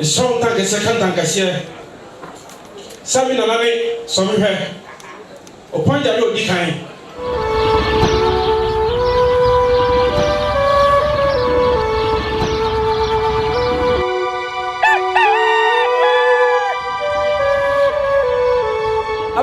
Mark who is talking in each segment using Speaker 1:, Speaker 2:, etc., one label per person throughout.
Speaker 1: Song tank is second tank as here. Sami Nalani, some her. Upon the road, decline.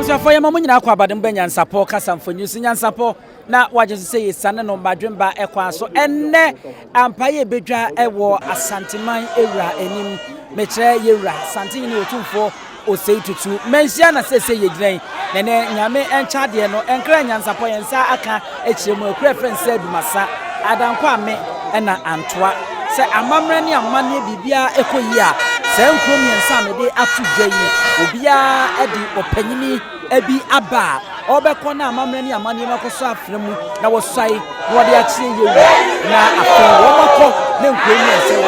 Speaker 2: For your moment, I quite bad and support Cassam for using and support. Now, what you say is son and no Badrimba Equaso and ne Ampire Bedra Ewa a Santiman era and him Metre Yera Santino 24 or say to 2. Mention as say ye drain, and then Yame and Chadiano and Cranyan support and Saka HMO preference said Massa Adam Kwame and Antwa. Say a mamrani and money bibia echo ya. Say Crony and Sammy up to Jay, Ubia Eddie or Penny. Ebi aba obekọ na amamrani amani makoso afremu na wo sai wo de achi ye na afi wo makọ na nkroni ese wo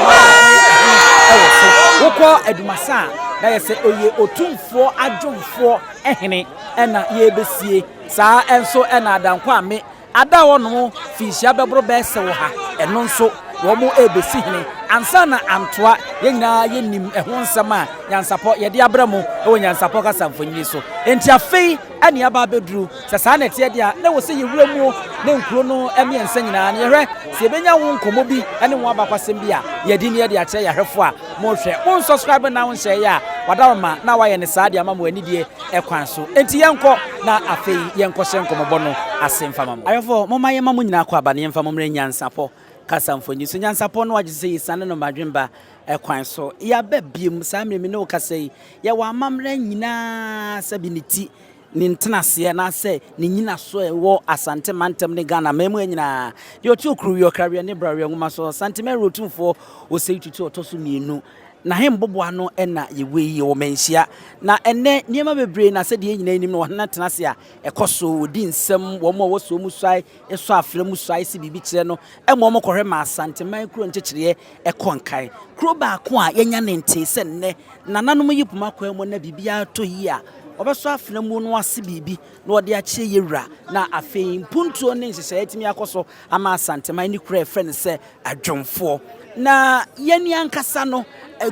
Speaker 2: wokọ edumasa na yese oye otumfo adwomfo ehene na ye besie saa enso na adankwa ame ada wo no fi hia bebro be se wo ha eno nso wo mo ebesi hene ansa na antoa ye nyina ye nim ehon nsema nyansapọ ye de abramu e wo nyansapọ kasamfonyini so enti afei ani aba bedru sesa na tie dia na wo se ye wuramu na nkuro no emiensa nyina na ye hwe se ebenya wo nkomo bi ene wo abakwasem bi a ye di ne ye de ache ya hwefo a mo hwe mo subscribe na wo nhye ya wadaroma na wa ye ne saa dia mama ani die ekwan so enti yenko na afei yenko hye nkomobo no asemfa mama ayofo mo maye mamu nyina akọ aba ne yemfa mo mre nyansapọ Kasamfoni so nyansapọ no wagye sei sane no madwemba ekwan so ya babiem saa mremi no kasei ya wa amamra nyina sabiniti ni ntenase na se ni nyina so ewo asante mantem ne Ghana memu nyina yo ti okru yo krawia ne brawe nguma so santime rotumfo o sei tutu otoso mienu na hembobo ano na yewe wo menhia na enne niema bebre na se de nyina enim no hona tenase a ekoso odi nsem wo mo wo so mu swai eso afre mu swai se bibi kire no emo mo kohwe ma asante man kuro nchekire ekonkai kuro ba ko a yenya ne nte se nne nananom yipuma kwa mo na bibia to yi a obeso afre mu no ase bibi na ode a kire yewura na afei mpuntuo ne nhyehyɛ atimi akoso ama asante man ni kuro efre ne se adwomfo na yeni ankasa no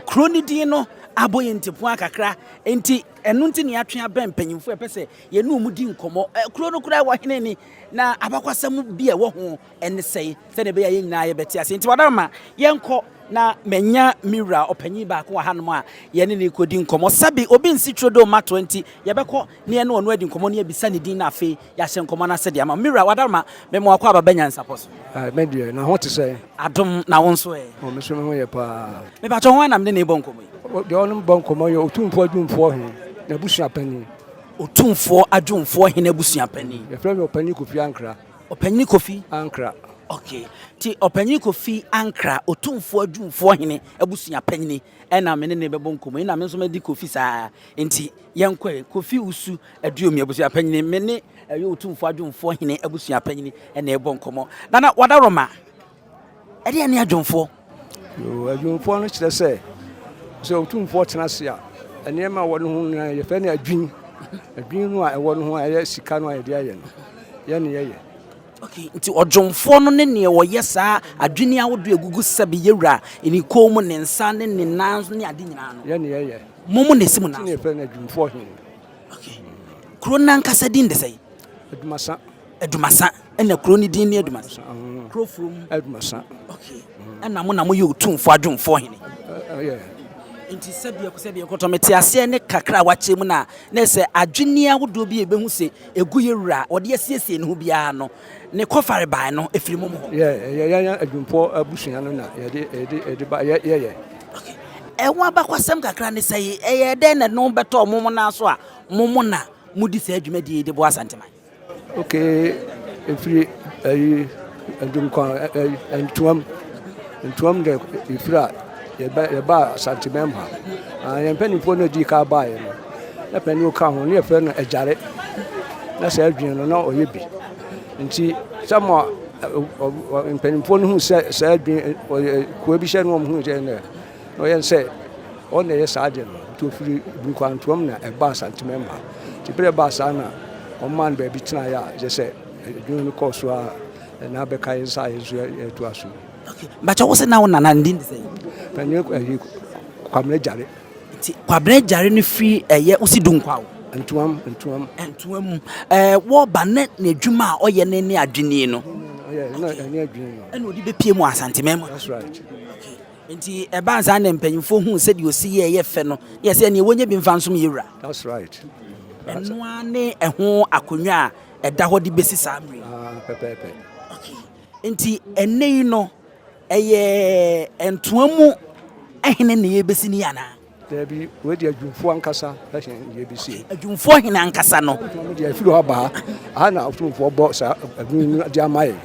Speaker 2: kroni din no aboye ntepu akakra enti enu nti ne atwe aba mpanyimfo epese ye nu mu di nkomo krono kura wa hene ni na abakwasam bi e wo ho ene sei se ne be ya nyina ye beti ase enti wadama yenko na menya mira opanyi ba ko ha no a ye ne ne kodi nkomo sabi obi nsi trodo ma 20 ye beko ne ene onu adi nkomo ne bisa ne din na afi ya hye nkomo na se de ama mira wadama me mo akwa babanya nsaposo
Speaker 3: media na ho te say
Speaker 2: adom na won so
Speaker 3: o me so me ho ye pa
Speaker 2: me ba to ho na me ne bo nkomo
Speaker 3: de onu bo nkomo ye otumfo adwumfo he na busua pani
Speaker 2: otumfo adwumfo he na busua pani
Speaker 3: ye frɛ me opani Kofi Ankra
Speaker 2: opani Kofi
Speaker 3: Ankra
Speaker 2: okay ti opani Kofi Ankra otumfo adwumfo he abusua pani na me ne bebo nkomo na me nso me di Kofi saa enti yenkwe Kofi usu aduomi abusua pani me ne ayo otumfo adwumfo he abusua pani na ebo nkomo na wadaroma ede ne adwumfo
Speaker 3: yo adwumfo no kyerɛ sɛ so otumfo tenase a enema wo no ho ye fɛ ne adwin no a ɛwɔ no ho a sika no a ye de aye no ye ne ye
Speaker 2: okay nti odwomfo no ne ne wo ye saa adwini awodo egugu sabe yewura eni kom ne nsa ne ne nan ne ade nyina no
Speaker 3: ye ne ye
Speaker 2: momo ne simu na
Speaker 3: ne fɛ ne adwumfo he
Speaker 2: okay krona nkasa din de sei edumasa ena kroni din ne edumasa krofrom
Speaker 3: edumasa
Speaker 2: okay ena mo na mo ye otumfo adwomfo he
Speaker 3: yeah
Speaker 2: inti sabia ko meti ase ne kakra wache mu na se adwene awodo bi ebehu se egu yewura ode asiesie ne ho bia no ne kofare ban no efiri mu ho
Speaker 3: ya adwumpo abusua no na ye ba ye
Speaker 2: ewa bakwasem kakra ne sei eye den na no beto momo na so a momo na mudi se adwuma die de bo asantema
Speaker 3: okay efiri adwumko entuam de ifira ye ba santimemba ye mpanimfo no di ka ba ye no na pani ka ho ne ye fe no ejare na se adwin no na oye bi nti samo mpanimfo no hu se adwin ko bi hye no hu je na no ye se on ye sa de no to firi bunkwantom na e ba santimemba ti bre ba sa na o man ba bi tena ya je se adwin no ko so a na be kai sa ye to aso
Speaker 2: okay but wo se na wona na ndin say
Speaker 3: panyo kwamre jare
Speaker 2: ti kwabere jare no free eye usi dunkwa
Speaker 3: entuam
Speaker 2: mu wo ba ne adwuma a oye ne adwene no
Speaker 3: na ani adwene no
Speaker 2: ene odi be pie mu asantemem.
Speaker 3: That's right.
Speaker 2: Nti eba nsa na mpanyimfo hu se de osi ye fe no ye se ne wonye bi mfa nsom yewura.
Speaker 3: That's right.
Speaker 2: Eno ane eho akonwa a eda ho de besi samre.
Speaker 3: Pepe.
Speaker 2: Okay. Nti enei no eye entoamu ehene ne ye besi ni yana.
Speaker 3: There be we dey adwumfo ankasa fashion ye bi see.
Speaker 2: Adwumfo hene ankasa no.
Speaker 3: We dey feel aba na adwumfo bo sa adwun di amaye.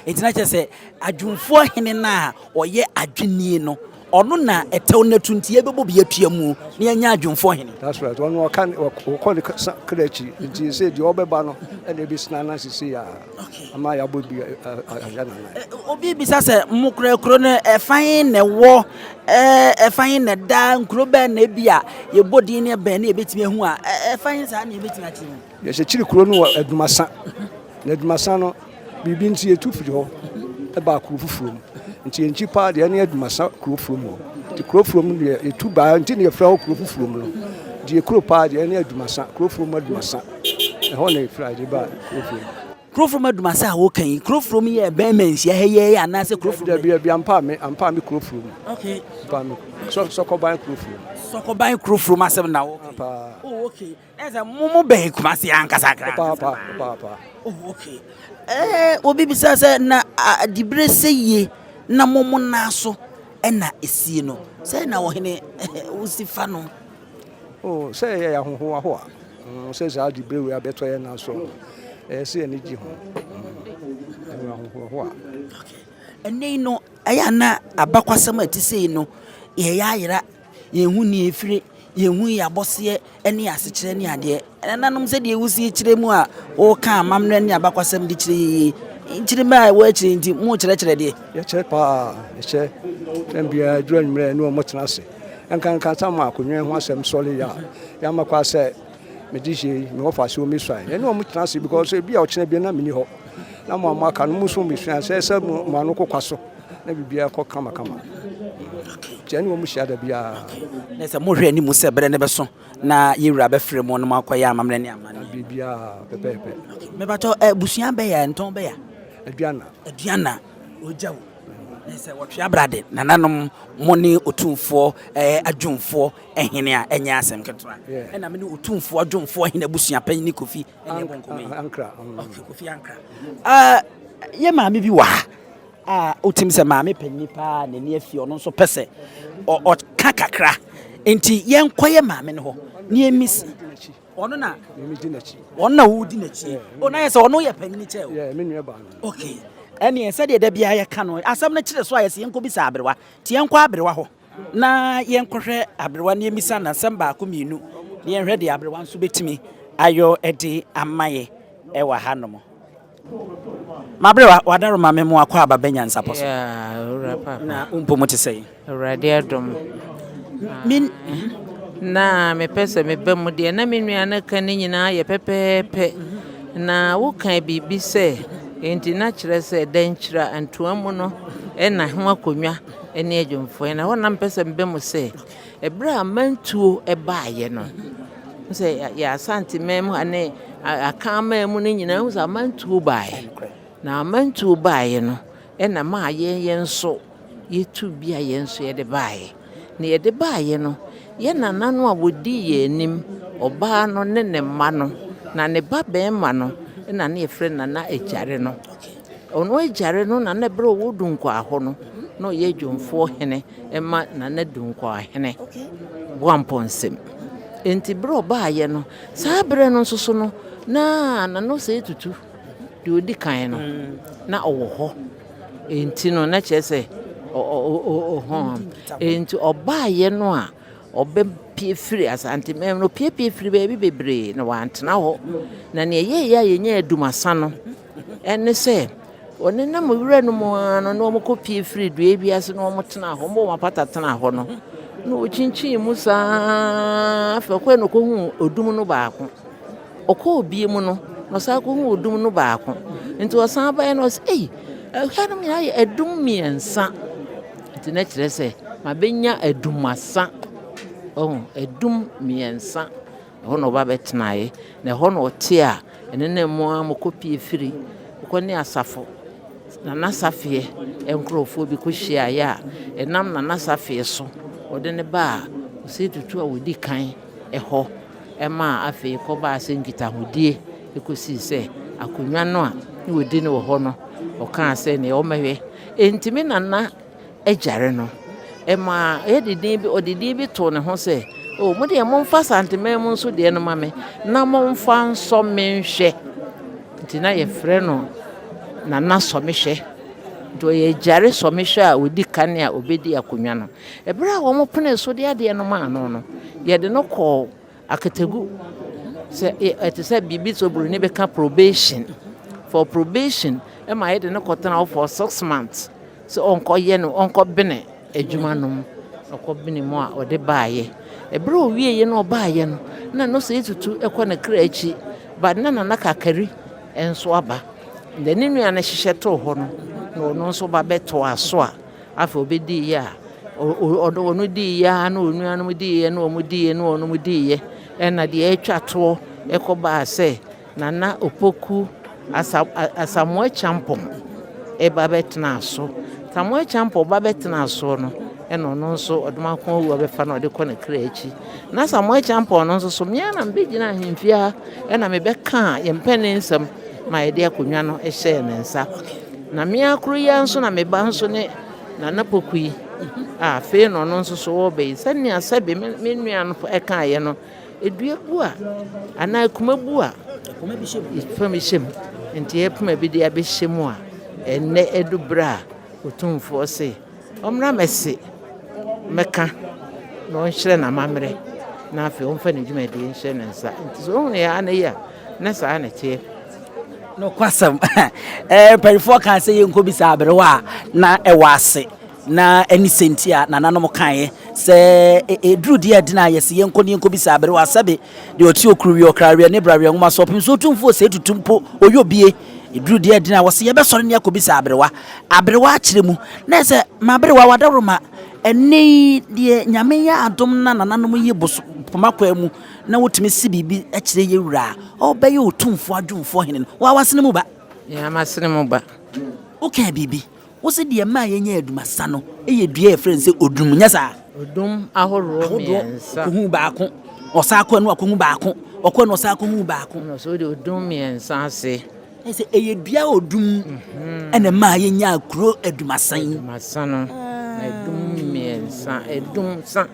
Speaker 2: Nti na chese adwumfo hene na oye adwenie no ono na etew na tuntie bebo bi atua mu na anya adwumfo hene.
Speaker 3: That's right. Ono kan ko ne krechi nti say di obeba no e na bi sna na sisi ya ama ya bo bi ajana na.
Speaker 2: Obi bi sa se mukra kro no efan ne wo efan ne da nkro ba na bia ye bodi ne ba na ebetimi hu a efan sa na ebetimi ati.
Speaker 3: Ye se chiri kro no adumasa. Na adumasa no bibi nti etu firi ho e ba kro fufuro mu. Nti enchi pa de na adumasa kro fufuro mu. Ti kro fufuro mu de etu ba nti ne fra kro fufuro mu no. Die kro pa de na adumasa kro fufuro mu adumasa. E ho na fra de ba kro fufuro.
Speaker 2: Kro fufuro mu adumasa wo kan kro fufuro mu ye ba mansia heye ana se kro fufuro.
Speaker 3: De bia ampa me kro fufuro mu.
Speaker 2: Okay.
Speaker 3: Ampa me. So ko ban kro fufuro.
Speaker 2: So ko ban kro fufuro ma sem na wo. Oh okay. Eza mumu be kumasi ankasa kra.
Speaker 3: Pa.
Speaker 2: Oh okay. Obi bisa se na dibre seye na mumu na so na esi no. Se na wo hene usifa no.
Speaker 3: Oh, say ya ho a. Say za dibre we abeto ye na so. Se ani ji ho. Ho a.
Speaker 2: Okay. Ene no aya na abakwasam atise no ye ya ayira ye hu ni efire ye hu ya bose ene asekire ne ade nanom se de ewusi kire mu a o ka amamre ne abakwasam de kire ma wo kire nti mu kire de
Speaker 3: ye kire pa ye kire tambia dwanmre ne o motena se enkan tam akonwen ho asem sole ya makwa se me dije me ofa se o mi swai ne o motena se because e bia o kire bia na mini ho na mo amaka no muso mi swai se mo anu kokwaso na bibia ko kama Jani wo muhia da bia
Speaker 2: na se mo hwe ni mu se bere ne beso na yewura be frem no makoya amamre ne amane
Speaker 3: bibia pepe
Speaker 2: me bato busuan be ya nton be ya aduana ojawo na se wotwe abrade nananom mo ni otumfo adwumfo ehene a enya asem ketwa na me ni otumfo adwumfo ehene busuan pan ni Kofi ene konkomi
Speaker 3: ankra
Speaker 2: okay Kofi ankra ye maame bi wa utim se maame panyi pa na ne afie ono so pese o kakakra enti yenkoye maame ne ho ne emisi ono na
Speaker 3: emiji na chi
Speaker 2: ono na wudi na chi ono ye se ono ye panyi che o
Speaker 3: me nwe ba no
Speaker 2: okay ene ye se de da bia ye ka no asam na kire so aye se yenko bi sa abrewa ti yenko abrewa ho na yenkohwe abrewa ne emisa na samba ko mienu ne yenhwe de abrewa nso betimi ayo edi amaye ewa hanom Mabrewa wadaro mame mu akwa ababenya nsaposo.
Speaker 4: Rapa.
Speaker 2: Na umpo mote sei.
Speaker 4: Radiadom.
Speaker 2: Min
Speaker 4: Na me pese me bemu de na me nua na kan nyina ye pepepe. Na wo kan bibi se enti na kire se denkyira antoamu no na ho akonwa ene adwumfo na wonam pese me bemu se ebra mantuo baaye no. Se ya asante mem ane akama mu ni nyina wo sa mantuo baaye. Na mantu baaye no na ma yen so yetu bia yen so ye de baaye na ye de baaye no ye nanano a wodi ye nim oba no ne ne ma no na ne ba be ma no na ne efre na ejare no ono ejare no na ne bro wo dunko aho no no ye dwumfo hene ma na ne dunko ahene boamponsem enti bro baaye no sa bre no so no na no se tutu odi kan no na owo enti no na chese enti obaaye no a obe pie firi asante mem no pie firi ba bi bebre na wantena ho na ne ye nya adumasa no ene se one na mowura no mo ano no mo ko pie firi dua bi ase no mo tena ho mo mapata tena ho no no chinchin musa fa ko no ko hu odum no baako okọ obie mu no no sa ko hu odum no baako nti osan ba no say hanom ya edum miensa nti na kire se mabenya edumasa oh edum miensa ho no ba betnae na ho no te a ene na mu amokopie firi ko ne asafo na nasafie enkrofo bi ko hia ya enam na nasafie so ode ne ba se tutu a wodi kan ho ema afi ko ba se nkita hodie ekosi se akonwa no a ne wodi ne wo ho no o kan se ne o mehwe entimi nana ejare no ema edidi bi odidi bi to ne ho se o mo de mo mfa santimem nso de no mame na mo mfa nso menhwe ntina ye frɛ no nana somehwe do ye jare somehwe a odi kan a obedi akonwa no ebra wo mo pene so de ade no ma no ye de no call akategu se it is a bibi so bru ni be ka probation for probation ema ye de no kotana for 6 months so onko ye no onko bene adwuma no onko bene mo a ode baaye ebra o wie ye no baaye no na no se tutu ekɔ na kra achi ba na kakari enso aba de ne nua na hyehyɛ to ho no no nso ba beto aso a afa obedi ya odo no di ya na onua no di ye na omudi ye na ono mudi ye na de atwa to ekɔba ase na opoku asamoa champon ba betena aso samoa champon ba betena aso no eno no nso odoma kon wu abefa na ode kɔ na kra achi na samoa champon no nso so me na mbegina ahemfia na me beka ye mpene nsam ma ede akonwa no ehye ne nsa na me akuru ya nso na me ba nso ne na napokui fe no no nso so wo be sani asabe me nua no eka ye no edue bu a ana kuma bu a kuma bi shem enti e puma bi de abehemu a enne edubra otumfo se omra mese meka no nhire na mamre na afi omfa ne dwuma de nhire ne nsa enti so ya ana ya na sa na tie
Speaker 2: no kwasam perifo kan se yenko bi sa abrewa na ewase na eni sentia na nanom kan se edru de adina yesi yenko bi sa abrewa sabe de oti okruwi okrawe ne brawe ngoma so pim so tumfo se tutumpo oyobie edru de adina wose ye besore ne yakobi sa abrewa akiremu na se mabrewa wadaroma eni de nyame ya adom na nanom ye boso pomakwa mu na wotumi si bibi akire ye wura obeye otumfo adwumfo hene wa wasene mu ba
Speaker 4: ya masene mu ba
Speaker 2: okay bibi wose de ma ye nya adumasa no eye dua e friend se odum nya sa
Speaker 4: odum ahoro miensa
Speaker 2: hu baako osako no akohu baako okọ no osako hu baako
Speaker 4: no so de odum miensa ase
Speaker 2: ese eye dua odum ene ma ye nya akuro adumasan
Speaker 4: masano edum miensa edum sa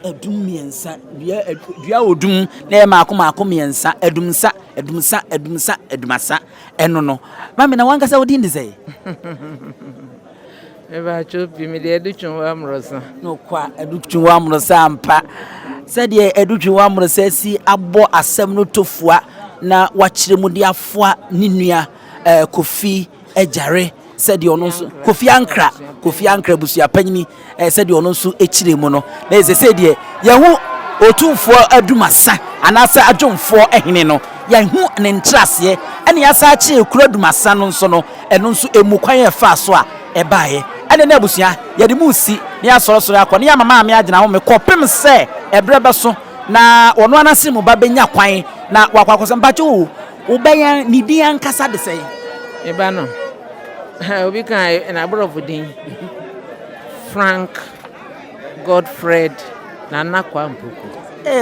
Speaker 2: edum miensa dua odum na e maako miensa edumasa eno no mami na wanga sa odi ndise
Speaker 4: eba chopi mi de edutwun amrosa
Speaker 2: no kwa edutwun amrosa ampa se de edutwun amrosa si abo asem no tofua na wakiremu de afoa ninua Kofi ejare se de ono so Kofi Ankra busua panyini se de ono so ekiremu no na eze se de yehu otumfo adumasa anasa adwomfo ehene no yehu ne ntrase ene yasa chi ekura adumasa no nso no eno nso emukwan efa so a ebaaye ene na busua ye de musi ne asorosoro akọ ne mama ame agina ho me kopem se ebrebe so na ono anase mu ba benya kwan na wakwakoso mpacho wo beyan ni di ankasa de sei
Speaker 4: eba no obi kan na abrofodin Frank Godfred na nakwa mpuku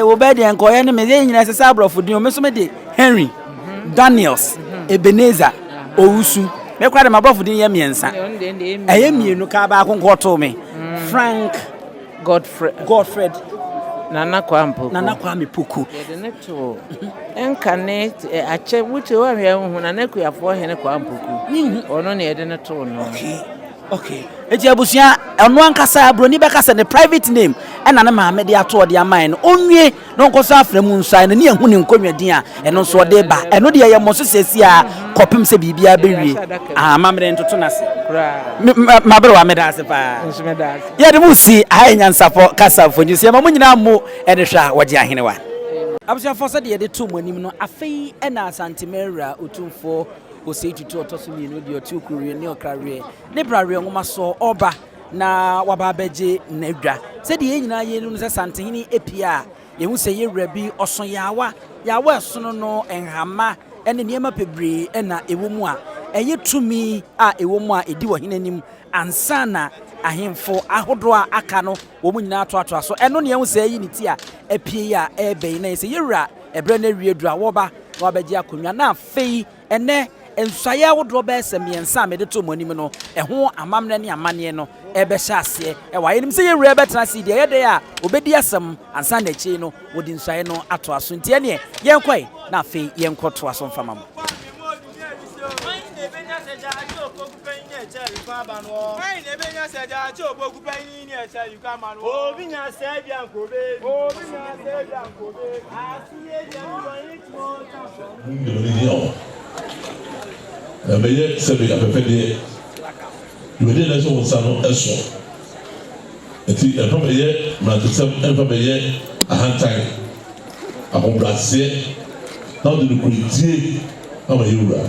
Speaker 2: wo be de enko ye ne me ye nyina sesa abrofodin o me so me de Henry Daniels Ebenezer Owusu me kwa de mabrofodin ye miensa eye mienu ka ba akonkoto me Frank Godfred
Speaker 4: Nana kwa mpuku ye de neto enkane ache wuti wa hwe hu na naku yafo hene kwa mpuku ono ne ye de neto no
Speaker 2: okay eti abusia eno ankasa abroni be kasa ne private name ena ne maame de ato de aman no onwie no nkoso afremu nsa na ne ehu ne nkonwa din a eno nso de ba eno de ye moso sesi a kopim se bibia bewie mamre ntoto nase mabre wa medase pa ye de musi ayanyansafo kasafo nyusi ma munyina mu ene hwa wode ahene wa abusia fo se de ye de to monim no afei ena Asantemera otumfo Osei tutu otoso mienu de oti okuruwe ne okrawe ne brawe ngoma so oba na wababɛgye n'adwa sɛdeɛ yɛn nyinaa yɛn no sɛ santehene epia yɛhu sɛ yɛwura bi ɔso yawa ɛsono no nhama ɛne nneɛma pebree ɛna ɛwɔ mu a ɛyɛ tumi a ɛwɔ mu a ɛdi wɔ hene anim ansa na ahemfo ahodoɔ a aka no wɔn mu nyinaa toatoa so ɛno ne yɛhu sɛ ɛyi ne ti a apie a ɛbɛn na sɛ yɛwura ɛbrɛ no awie dura wɔba na wabɛgye akonnwa na afei ɛnɛ nsuayɛ ahodoɔ bɛyɛ sɛ mmiɛnsa a mede to mo anim no ɛho amammerɛ ne amanneɛ no ɛbɛhyɛ aseɛ ɛwɔ ayɛnim sɛ yɛwura bɛtena ase deɛ yɛde a obɛdi asɛm ansa na akyiri no wɔde nsuayɛ no atoa so nti ɛneɛ yɛnkɔe na afei yɛnkɔtoa so mfama mo
Speaker 5: Meye sebe apepede yede na so wonsa no eso enti e from meye matisem e from meye ahantan akombrase na de kuitie ama yura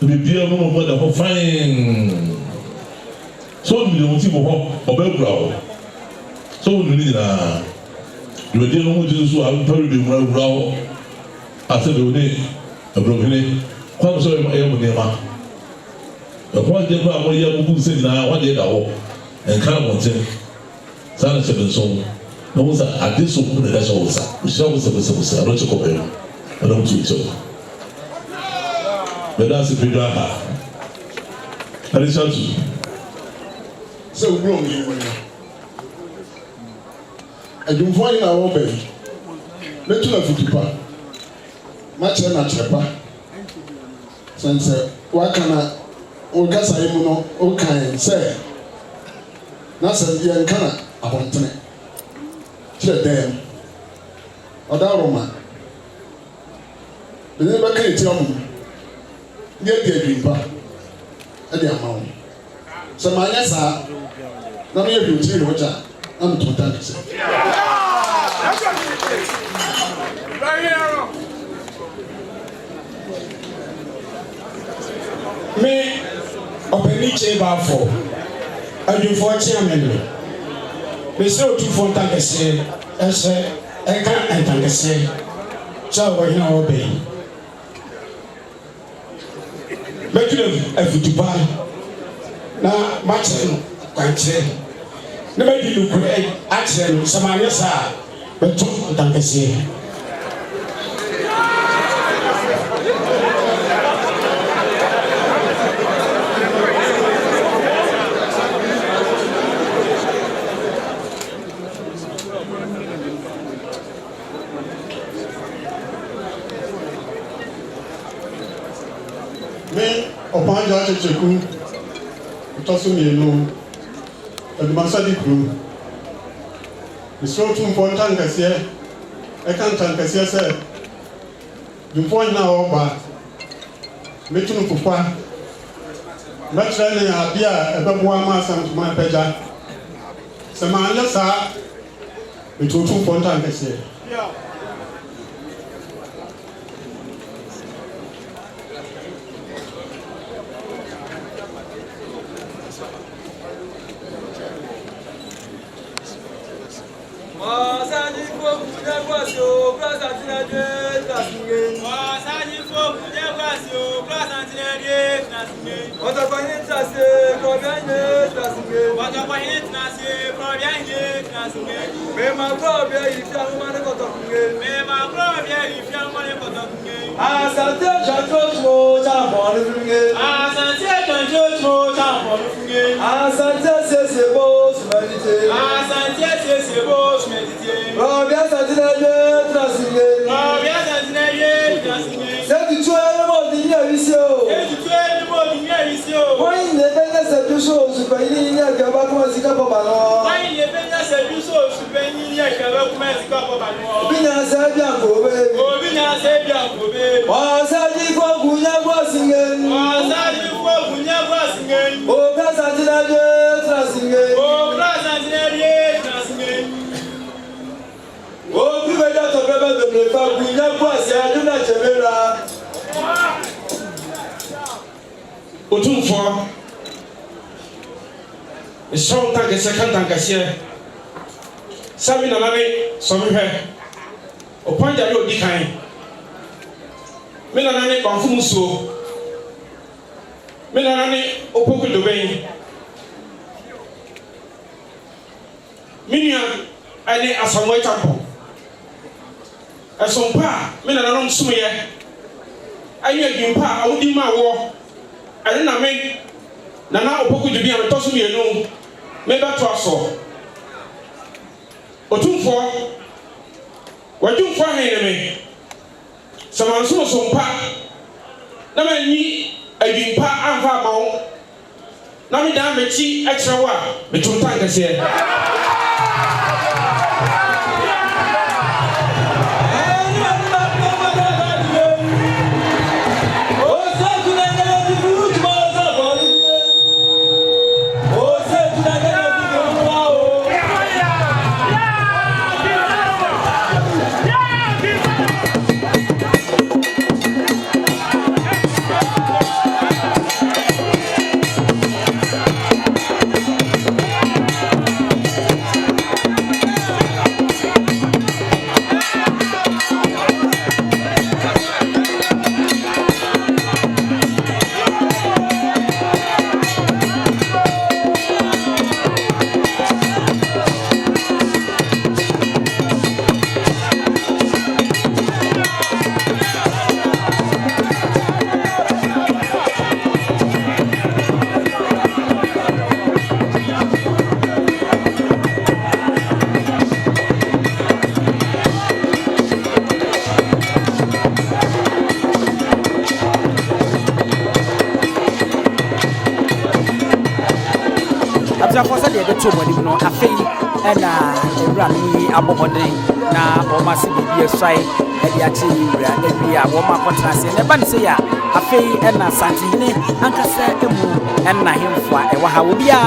Speaker 5: be bia mo mo da ho fine so mi de wonti mo ho obegura ho so wonu ni na yede no mo je so a pari be mura ho ase be oni abrogene kwa so e mo nema e kwa je kwa mo ya bubu se na wa de da ho en kan mo tin sana se ben so no mo sa ade so ko da so sa o so ro ko be no mo tu so be da se pedra ha ali sa tu
Speaker 1: so bro mi wona adumfo ni na wo be metu na futupa ma chere na chepa sense wakana o gasa yimu no o kan se na se ye nkana abontene chere dem oda roma be ne ba kan ti amu ye di adwimpa e di amawo se ma nya sa na me ye bi ti ro ja am to tank se me openi cheba for adwufo chiamene me se otufo ntankese ese eka ntankese cha wo hina wo be metu afutuba na mache no kwanche na me di lukure ache no samanya sa metu ntankese me upon George Cheku, Tosumino, and Masadi Crew. The so too important as here, I can't tank as here said. The point now, but Metun Pupa, much running a beer above 1 mass and my peja. Samanya sa, the too important as here.
Speaker 6: show tank a second tank as here. Sami Nalani, some hair. Upon the road, decline. Milanani Banfumuso. Milanani Opoku Dobain. Minion, I need a some white apple. As some pa, Milanon Sumia. I knew a pa, I would in my war. I didn't make Nana Opoku to be a toss me alone. Maybe to us all. Otumfo, Wajumfo Henemy. Some some pa. Never ye a dim pa and farm. Nami damn a tea extra one between tankers here.
Speaker 2: To money no afei na ewura mi abobode na o ma se bibie swai e dia che ewura ewia wo ma kwotena se ne ba ne se ya afei na santihene ankasa emu na hemfo a e wa ha wo bia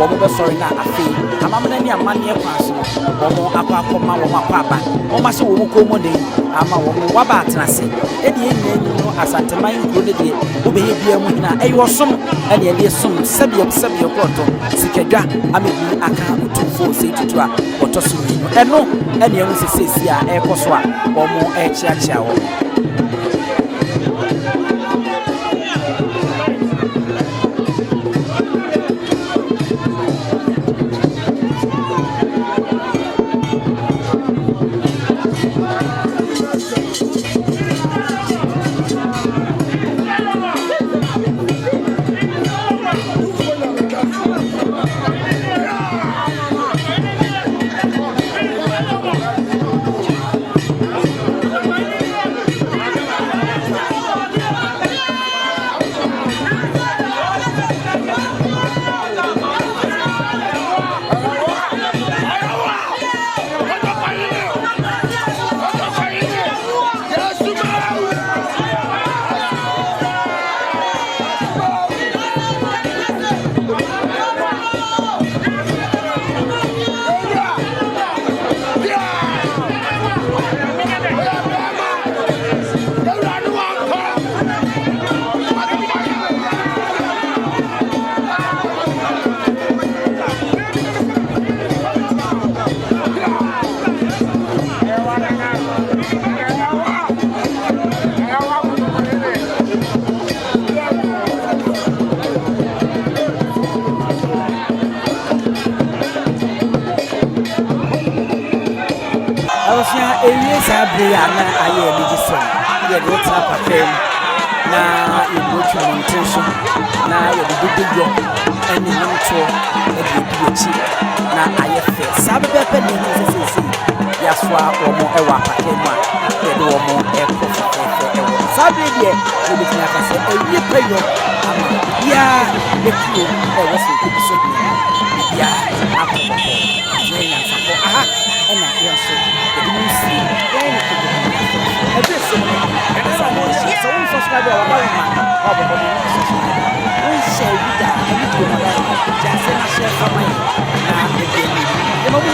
Speaker 2: wo mo be sorry na afei amamna ni amane kwa so wo mo akwa wo ma kwa ba wo ma se wo mo ko mo den ama wo mo wa ba atena se e die nyina no asanteman ko de die wo be bia mu hina e yo som e ne de som sabio kroto sikadwa amebi aka utufo se tutu a otoso ni eno e ne hu sesesi a e koso a wo mo e chiachia wo Sabriana aye medicine ye do tap afem na ye go to intention na ye do do any nto e dey bi na aye fe sabbe pe ni sisi ya swa omo e wa afem a ye do omo e ko fe sabbe die ye bi na ka se e ye peyo ama ya de ku e wo so ku so ya akoko ye ya sako aha e na ya so e bi si subscribe to our channel. We share with us. Just share for me. You know we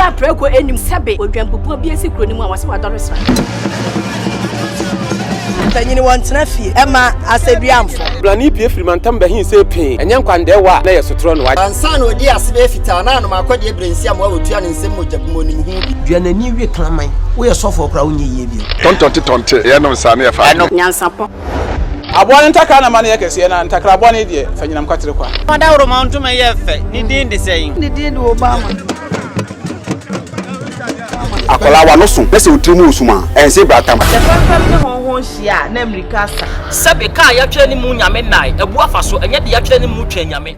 Speaker 7: Owura preko enim sebe odwampopo bi esi kro ni mu a wase wadore sra.
Speaker 8: Tanyini wantena fie ema aseduamfo.
Speaker 9: Blani pie frimantam be hin se pin. Enye nkwande wa na yesotro no wa.
Speaker 8: Ansa na odi asebe fita na no makode ebrensi am wa wotua ne nsem mojabmo ni hu bi.
Speaker 10: Duanani wie klaman. Wo ye sofo kra wonye yie bi.
Speaker 11: Tontonte ye no nsa na ye fa.
Speaker 7: Nyansapo.
Speaker 9: Aboa ntakra na mane yekese na ntakra aboa ne de fanyina mkwatere kwa.
Speaker 12: Mada woro mantuma ye fe. Ni din de seyin.
Speaker 8: Ni din de Obama.
Speaker 11: Akola wa no so pese otrimu osuma ense bratam
Speaker 12: The family ne honhon hia na America sa
Speaker 10: Sabe ka ya twere ni mu nyame nai ebu afa so enye de ya twere ni mu twa nyame